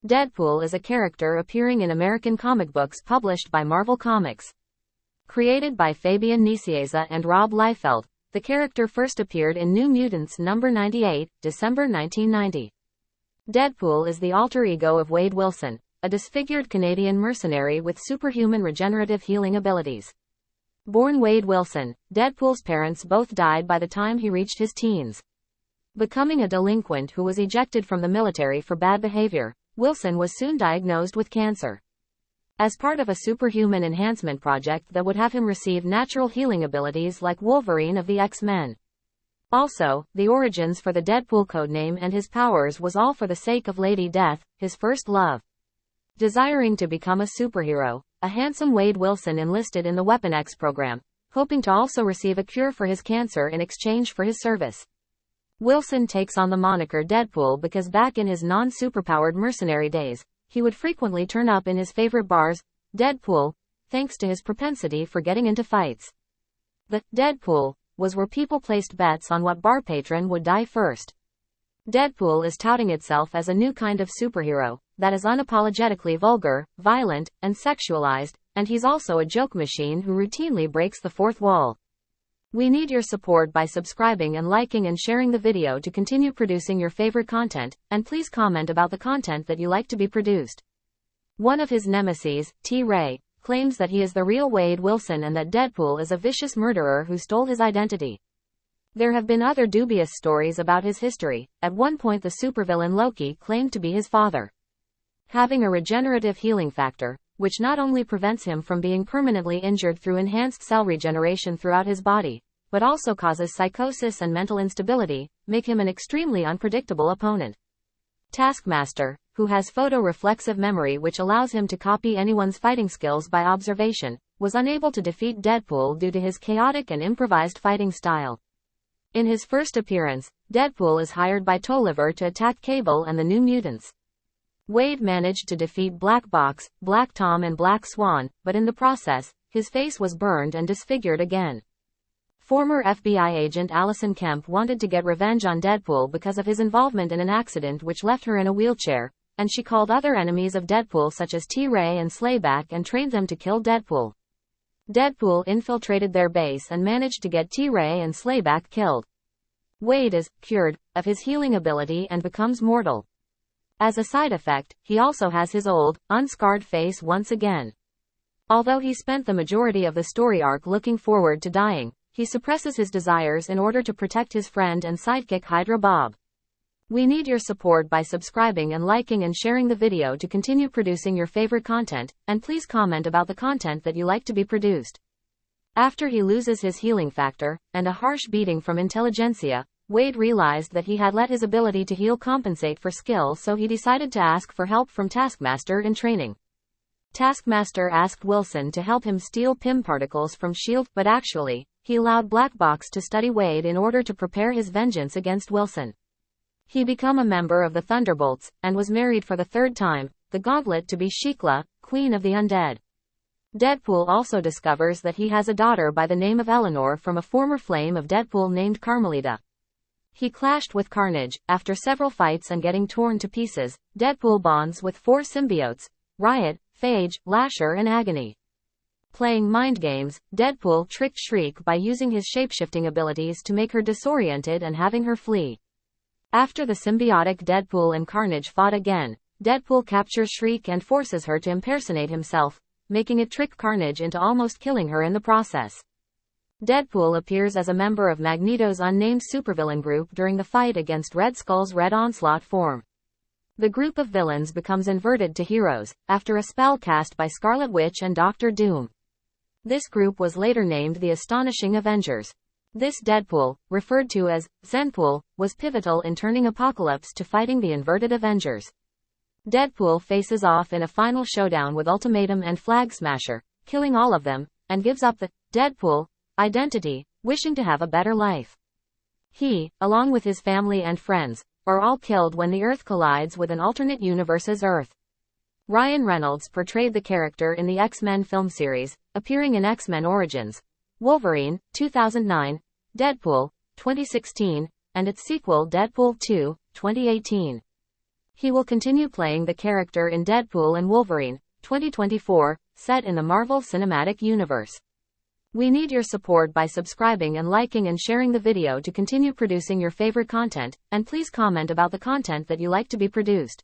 Deadpool is a character appearing in American comic books published by Marvel Comics. Created by Fabian Nicieza and Rob Liefeld, the character first appeared in New Mutants number 98, December 1990. Deadpool is the alter ego of Wade Wilson, a disfigured Canadian mercenary with superhuman regenerative healing abilities. Born Wade Wilson, Deadpool's parents both died by the time he reached his teens. Becoming a delinquent who was ejected from the military for bad behavior, Wilson was soon diagnosed with cancer. As part of a superhuman enhancement project that would have him receive natural healing abilities like Wolverine of the X-Men. Also, the origins for the Deadpool codename and his powers was all for the sake of Lady Death, his first love. Desiring to become a superhero, a handsome Wade Wilson enlisted in the Weapon X program, hoping to also receive a cure for his cancer in exchange for his service. Wilson takes on the moniker Deadpool because back in his non-superpowered mercenary days, he would frequently turn up in his favorite bars, Deadpool, thanks to his propensity for getting into fights. The Deadpool was where people placed bets on what bar patron would die first. Deadpool is touting itself as a new kind of superhero that is unapologetically vulgar, violent, and sexualized, and he's also a joke machine who routinely breaks the fourth wall. We need your support by subscribing and liking and sharing the video to continue producing your favorite content, and please comment about the content that you like to be produced. One of his nemesis, T-Ray, claims that he is the real Wade Wilson and that Deadpool is a vicious murderer who stole his identity. There have been other dubious stories about his history. At one point the supervillain Loki claimed to be his father. Having a regenerative healing factor, which not only prevents him from being permanently injured through enhanced cell regeneration throughout his body, but also causes psychosis and mental instability, make him an extremely unpredictable opponent. Taskmaster, who has photo-reflexive memory which allows him to copy anyone's fighting skills by observation, was unable to defeat Deadpool due to his chaotic and improvised fighting style. In his first appearance, Deadpool is hired by Tolliver to attack Cable and the New Mutants. Wade managed to defeat Black Box, Black Tom and Black Swan, but in the process, his face was burned and disfigured again. Former FBI agent Allison Kemp wanted to get revenge on Deadpool because of his involvement in an accident which left her in a wheelchair, and she called other enemies of Deadpool such as T-Ray and Slayback and trained them to kill Deadpool. Deadpool infiltrated their base and managed to get T-Ray and Slayback killed. Wade is cured of his healing ability and becomes mortal. As a side effect, he also has his old, unscarred face once again. Although he spent the majority of the story arc looking forward to dying, he suppresses his desires in order to protect his friend and sidekick Hydra Bob. We need your support by subscribing and liking and sharing the video to continue producing your favorite content, and please comment about the content that you like to be produced. After he loses his healing factor, and a harsh beating from intelligentsia, Wade realized that he had let his ability to heal compensate for skill, so he decided to ask for help from Taskmaster in training. Taskmaster asked Wilson to help him steal PIM particles from S.H.I.E.L.D, but actually, he allowed Black Box to study Wade in order to prepare his vengeance against Wilson. He became a member of the Thunderbolts, and was married for the third time, the Gauntlet, to be Shikla, Queen of the Undead. Deadpool also discovers that he has a daughter by the name of Eleanor from a former flame of Deadpool named Carmelita. He clashed with Carnage. After several fights and getting torn to pieces, Deadpool bonds with four symbiotes, Riot, Phage, Lasher and Agony. Playing mind games, Deadpool tricked Shriek by using his shapeshifting abilities to make her disoriented and having her flee. After the symbiotic Deadpool and Carnage fought again, Deadpool captures Shriek and forces her to impersonate himself, making it trick Carnage into almost killing her in the process. Deadpool appears as a member of Magneto's unnamed supervillain group during the fight against Red Skull's Red Onslaught form. The group of villains becomes inverted to heroes, after a spell cast by Scarlet Witch and Doctor Doom. This group was later named the Astonishing Avengers. This Deadpool, referred to as Zenpool, was pivotal in turning Apocalypse to fighting the inverted Avengers. Deadpool faces off in a final showdown with Ultimatum and Flag Smasher, killing all of them, and gives up the Deadpool identity, wishing to have a better life. He, along with his family and friends, are all killed when the Earth collides with an alternate universe's Earth. Ryan Reynolds portrayed the character in the X-Men film series, appearing in X-Men Origins, Wolverine, 2009, Deadpool, 2016, and its sequel Deadpool 2, 2018. He will continue playing the character in Deadpool and Wolverine, 2024, set in the Marvel Cinematic Universe. We need your support by subscribing and liking and sharing the video to continue producing your favorite content, and please comment about the content that you like to be produced.